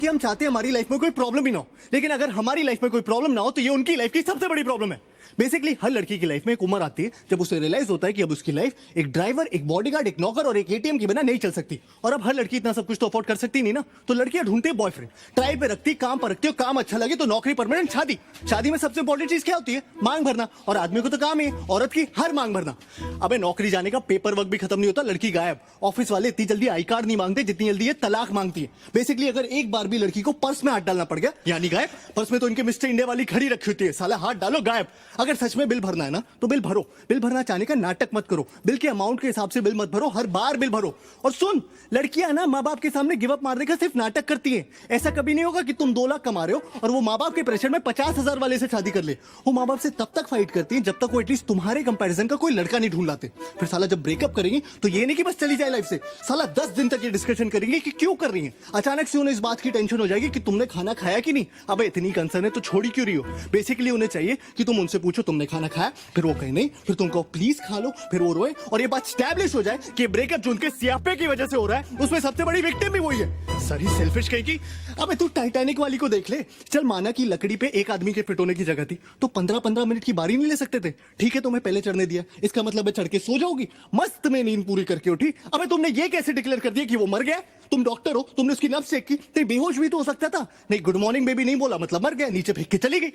कि हम चाहते हैं हमारी लाइफ में कोई प्रॉब्लम ही ना हो, लेकिन अगर हमारी लाइफ में कोई प्रॉब्लम ना हो तो ये उनकी लाइफ की सबसे बड़ी प्रॉब्लम है। बेसिकली हर लड़की की लाइफ में एक उम्र आती है जब उसे रियलाइज होता है कि अब उसकी लाइफ एक ड्राइवर, एक बॉडीगार्ड, एक नौकर और एक एटीएम के बिना नहीं चल सकती। और अब हर लड़की इतना सब कुछ तो अफोर्ड कर सकती नहीं ना, तो लड़कियां ढूंढती है बॉयफ्रेंड, ट्रायल पे रखती, काम पर रखती हो, काम अच्छा लगे तो नौकरी, परमानेंट, शादी। शादी में सबसे इंपॉर्टेंट चीज क्या होती है? मांग भरना। और आदमी को तो काम है औरत की हर मांग भरना। अबे नौकरी जाने का पेपर वर्क भी खत्म नहीं होता, लड़की गायब। ऑफिस वाले इतनी जल्दी आई कार्ड नहीं मांगते जितनी जल्दी ये तलाक मांगती है। बेसिकली अगर एक बार भी लड़की को पर्स में हाथ डालना पड़ गया यानी गायब। पर्स में तो इनके मिस्टर इंडिया वाली खड़ी रखी होती है, साला हाथ डालो गायब। अगर सच में बिल भरना है ना तो बिल भरो। बिल भरना चाहने का नाटक मत करो, बिल के अमाउंट के हिसाब से बिल मत भरो, हर बार बिल भरो। और सुन, लड़कियां ना माँ बाप के सामने गिव अप मारने का सिर्फ नाटक करती हैं। ऐसा कभी नहीं होगा कि तुम 2 लाख कमा रहे हो और वो माँ बाप के प्रेशर में 50,000 वाले से शादी कर ले। वो माँ बाप से तब तक फाइट करती है जब तक वो एटलीस्ट तुम्हारे कंपैरिजन का कोई लड़का नहीं ढूंढ लाते। फिर साला जब ब्रेकअप करेंगी तो ये नहीं कि बस चली जाए लाइफ से, साला 10 दिन तक ये डिस्कशन करेंगे कि क्यों कर रही है। अचानक से उन्हें इस बात की टेंशन हो जाएगी कि तुमने खाना खाया कि नहीं। अब इतनी कंसर्न है तो छोड़ी क्यों रही हो? बेसिकली उन्हें चाहिए कि तुम उनसे पूछो तुमने खाना खाया, फिर वो कहे नहीं, फिर तुम कहो प्लीज खा लो, फिर वो रोए और ये बात स्टैब्लिश हो जाए कि ब्रेकअप जो उनके सियापे की वजह से हो रहा है उसमें सबसे बड़ी विक्टिम भी वही है। सारी सेल्फिश कहेगी। अबे तू टाइटैनिक वाली को देख ले। चल माना कि लकड़ी पे एक आदमी के फिट होने की जगह थी तो 15-15 मिनट की बारी नहीं ले सकते थे? ठीक है तुम्हें पहले चढ़ने दिया, इसका मतलब है चढ़ के सो जाओगी, मस्त में नींद पूरी करके उठी। अबे तुमने ये कैसे डिक्लेयर कर दिया कि वो मर गया? तुम डॉक्टर हो, तुमने उसकी नब्ज चेक की, तो बेहोश भी तो हो सकता था। नहीं गुड मॉर्निंग बेबी नहीं बोला मतलब मर गया, नीचे फेंक के चली गई।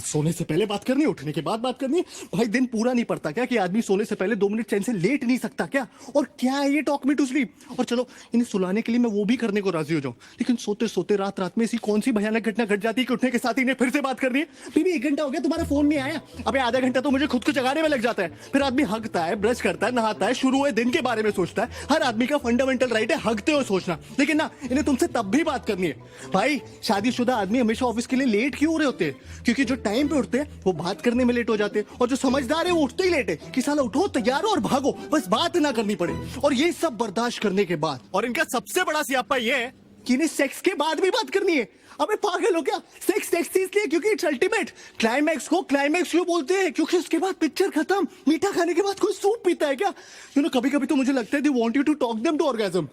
सोने से पहले बात करनी, उठने के बाद बात करनी। भाई दिन पूरा नहीं पड़ता क्या कि आदमी सोने से पहले 2 मिनट चैन से लेट नहीं सकता क्या? और क्या है ये टॉक मी टू स्लीप? और चलो इन्हें सुलाने के लिए मैं वो भी करने को राजी हो जाऊं, लेकिन सोते सोते रात रात में ऐसी कौन सी भयानक घटना घट जाती है कि उठने के साथ इन्हें फिर से बात करनी है। बीबी 1 घंटा हो गया तुम्हारा फोन नहीं आया। अबे आधा घंटा तो मुझे खुद को जगाने में लग जाता है। फिर आदमी हगता है, ब्रश करता है, नहाता है, शुरू हुए दिन के बारे में सोचता है। हर आदमी का फंडामेंटल राइट है हगते हुए सोचना, लेकिन ना इन्हें तुमसे तब भी बात करनी है। भाई शादीशुदा आदमी हमेशा ऑफिस के लिए लेट क्यों हो रहे होते हैं? क्योंकि जो टाइम पे उठते हैं वो बात करने में लेट हो जाते हैं, और जो समझदार है वो उठते ही लेट है कि साला उठो, तैयार हो और भागो, बस बात ना करनी पड़े। और ये सब बर्दाश्त करने के बाद, और इनका सबसे बड़ा सियापा ये है कि इन्हें सेक्स के बाद भी बात करनी है। अबे पागल हो क्या? सेक्स सेक्स इसलिए क्योंकि इट्स अल्टीमेट। क्लाइमैक्स को क्लाइमैक्स क्यों बोलते हैं? क्योंकि उसके बाद पिक्चर खत्म। मीठा खाने के बाद कोई सूप पीता है क्या? यू नो कभी कभी तो मुझे लगता है they want you to talk them to orgasm.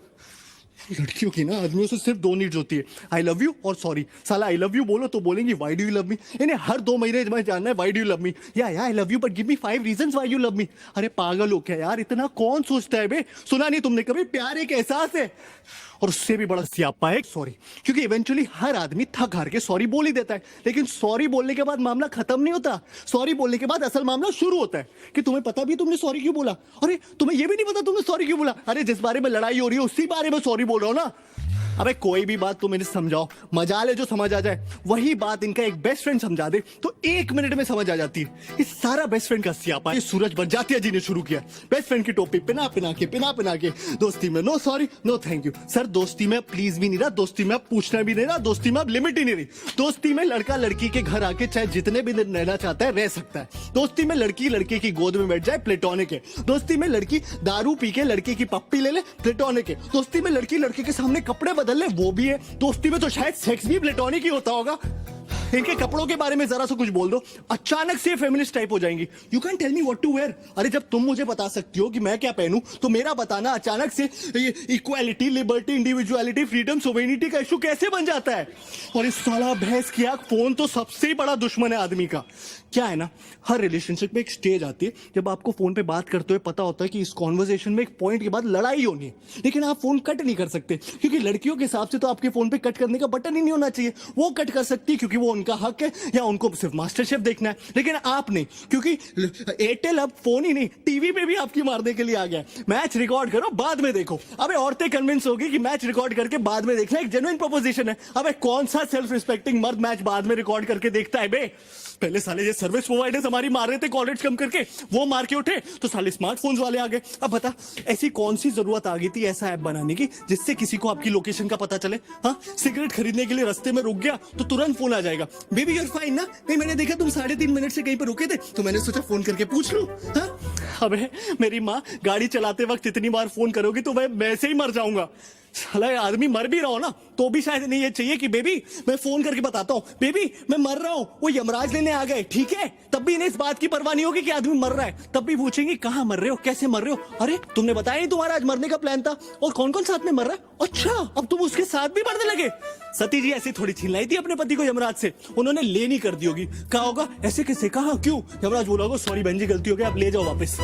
लड़कियों की ना आदमियों से सिर्फ 2 नीड्स होती है, आई लव यू और सॉरी। साला आई लव यू बोलो तो बोलेंगी why do you love me. इन्हें हर 2 महीने में जानना है why do you love me, या I love you but give me 5 reasons why you love me. अरे पागल हो क्या यार, इतना कौन सोचता है बे? सुना नहीं तुमने कभी प्यार एक एहसास है? और उससे भी बड़ा सियापा है सॉरी, क्योंकि इवेंचुअली हर आदमी थक हार के सॉरी बोल ही देता है, लेकिन सॉरी बोलने के बाद मामला खत्म नहीं होता। सॉरी बोलने के बाद असल मामला शुरू होता है कि तुम्हें पता भी तुमने सॉरी क्यों बोला। अरे तुम्हें यह भी नहीं पता तुमने सॉरी क्यों बोला? अरे जिस बारे में लड़ाई हो रही है उसी बारे में सॉरी बोल रहा हूं ना। अबे कोई भी बात तुम इन्हें समझाओ, मजाल है जो समझ आ जाए। वही बात इनका एक बेस्ट फ्रेंड समझा दे तो 1 मिनट में समझ आ जाती है। इस सारा बेस्ट फ्रेंड का सियापा ये सूरज बरजातिया जी ने शुरू किया। बेस्ट फ्रेंड की टोपी पिना पिना के दोस्ती में no sorry no thank you. Sir दोस्ती में प्लीज भी नहीं रहा, दोस्ती में अब पूछना भी नहीं रहा, दोस्ती में अब लिमिट ही नहीं रही। दोस्ती में लड़का लड़की के घर आके चाहे जितने भी दिन रहना चाहता है रह सकता है। दोस्ती में लड़की लड़के की गोद में बैठ जाए, प्लेटोनिक है। दोस्ती में लड़की दारू पी के लड़के की पप्पी ले ले, प्लेटोनिक है। दोस्ती में लड़की लड़के के सामने कपड़े बदल ले, वो भी है। दोस्ती में तो शायद सेक्स भी प्लेटोनिक ही होता होगा। इनके कपड़ों के बारे में जरा सा कुछ बोल दो, अचानक से फेमिनिस्ट टाइप हो जाएंगी। You can tell me what to wear. अरे जब तुम मुझे बता सकती हो कि मैं क्या पहनूं तो मेरा बताना अचानक से equality, liberty, individuality, freedom, sovereignty का इशू कैसे बन जाता है? और इस साला भैंस की आंख फोन तो सबसे बड़ा दुश्मन है आदमी का। क्या है ना, हर रिलेशनशिप में एक स्टेज आती है जब आपको फोन पे बात करते हुए पता होता है कि इस कॉन्वर्सेशन में एक पॉइंट के बाद लड़ाई होनी है, लेकिन आप फोन कट नहीं कर सकते क्योंकि लड़कियों के हिसाब से तो आपके फोन पे कट करने का बटन ही नहीं होना चाहिए। वो कट कर सकती है क्योंकि वो उनका हक है या उनको सिर्फ मास्टर शेफ देखना है, लेकिन आप नहीं, क्योंकि एयरटेल अब फोन ही नहीं टीवी पे भी आपकी मारने के लिए आ गया। मैच रिकॉर्ड करो बाद में देखो। अबे औरतें कन्विंस होगी कि मैच रिकॉर्ड करके बाद में देखना एक जेन्युइन प्रोपोजिशन है। अबे कौन सा सेल्फ रिस्पेक्टिंग मर्द मैच बाद में रिकॉर्ड करके देखता है बे? पहले साले ये सर्विस प्रोवाइडर्स हमारी मार रहे थे कॉलेज कम करके, वो मार के उठे तो साले स्मार्टफोन्स वाले आ गए। अब बता ऐसी कौन सी जरूरत आ गई थी ऐसा ऐप बनाने की जिससे किसी को आपकी लोकेशन का पता चले? हाँ, सिगरेट खरीदने के लिए रास्ते में रुक गया तो तुरंत फोन आ जाएगा, बेबी यू आर फाइन ना? नहीं मैंने देखा तुम 3.5 मिनट से कहीं पर रुके थे तो मैंने सोचा फोन करके पूछ लूं। हाँ? अबे मेरी माँ गाड़ी चलाते वक्त इतनी बार फोन करोगी तो मैं वैसे ही मर जाऊंगा। साला ये आदमी मर भी रहा हो ना तो भी शायद नहीं ये चाहिए कि बेबी मैं फोन करके बताता हूँ बेबी मैं मर रहा हूँ, वो यमराज लेने आ गए, ठीक है? तब भी इन्हें इस बात की परवाह नहीं होगी कि आदमी मर रहा है। तब भी पूछेंगे कहाँ मर रहे हो, कैसे मर रहे हो, अरे तुमने बताया नहीं तुम्हारा आज मरने का प्लान था, और कौन कौन साथ में मर रहा है, अच्छा अब तुम उसके साथ भी मरने लगे। सती जी ऐसी थोड़ी छीन लाई थी अपने पति को यमराज से, उन्होंने ले नहीं कर दी होगी, कहा होगा ऐसे कैसे, कहा क्यों, यमराज बोला होगा सॉरी बहन जी गलती हो गई, आप ले जाओ वापस।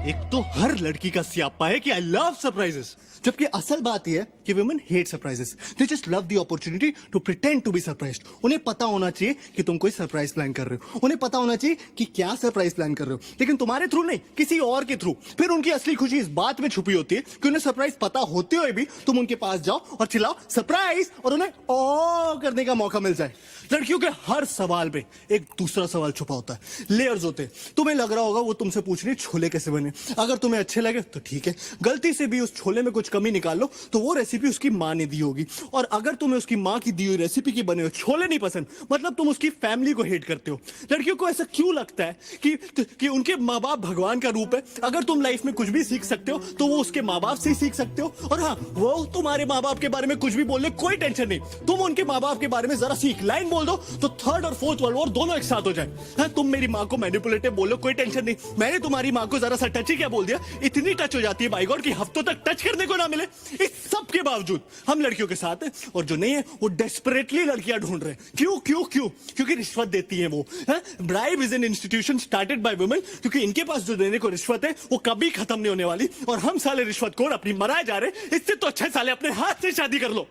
एक तो हर लड़की का स्यापा है कि आई लव सरप्राइजेस, जबकि असल बात यह है कि women hate surprises, they just love the opportunity to pretend to be surprised. उन्हें पता होना चाहिए कि तुम कोई सरप्राइज प्लान कर रहे हो, उन्हें पता होना चाहिए कि क्या सरप्राइज प्लान कर रहे हो, लेकिन तुम्हारे थ्रू नहीं, किसी और के थ्रू। फिर उनकी असली खुशी इस बात में छुपी होती है कि उन्हें सरप्राइज पता होते हुए भी तुम उनके पास जाओ और चिल्लाओ सरप्राइज, और उन्हें ओ करने का मौका मिल जाए। लड़कियों के हर सवाल पे एक दूसरा सवाल छुपा होता है, लेयर्स होते हैं। तुम्हें लग रहा होगा वो तुमसे पूछ रही छोले कैसे बने, अगर तुम्हें अच्छे लगे तो ठीक है, गलती से भी उस छोले में कुछ कमी निकाल लो तो वो रेसिपी उसकी माँ ने दी होगी, और अगर तुम्हें उसकी माँ की दी हुई रेसिपी की बने हुए छोले नहीं पसंद, मतलब तुम उसकी फैमिली को हेट करते हो। लड़कियों को ऐसा क्यों लगता है कि उनके माँ बाप भगवान का रूप है, अगर तुम लाइफ में कुछ भी सीख सकते हो तो वो उसके माँ बाप से ही सीख सकते हो, और हाँ वो तुम्हारे माँ बाप के बारे में कुछ भी बोलने कोई टेंशन नहीं, तुम उनके माँ बाप के बारे में जरा सीख लाइन बोल दो तो थर्ड और फोर्थ वर्ल्ड वॉर दोनों एक साथ हो जाए। हाँ तुम मेरी माँ को मैनिपुलेटिव बोलो कोई टेंशन नहीं, मैंने तुम्हारी माँ को जरा सा टच ही क्या बोल दिया, इतनी टच हो जाती है बाई गॉड कि हफ्तों तक टच करने को ना मिले। इस सब के बावजूद हम लड़कियों के साथ हैं, और जो नहीं है वो डेस्परेटली लड़कियां ढूंढ रहे हैं। क्यों क्यों क्यों? क्योंकि रिश्वत देती है वो। Bribe is an institution started by women, क्योंकि इनके पास जो देने को रिश्वत है वो कभी खत्म नहीं होने वाली, और हम साले रिश्वतखोर अपनी मराए जा रहे हैं। इससे तो अच्छे साले अपने हाथ से शादी कर लो।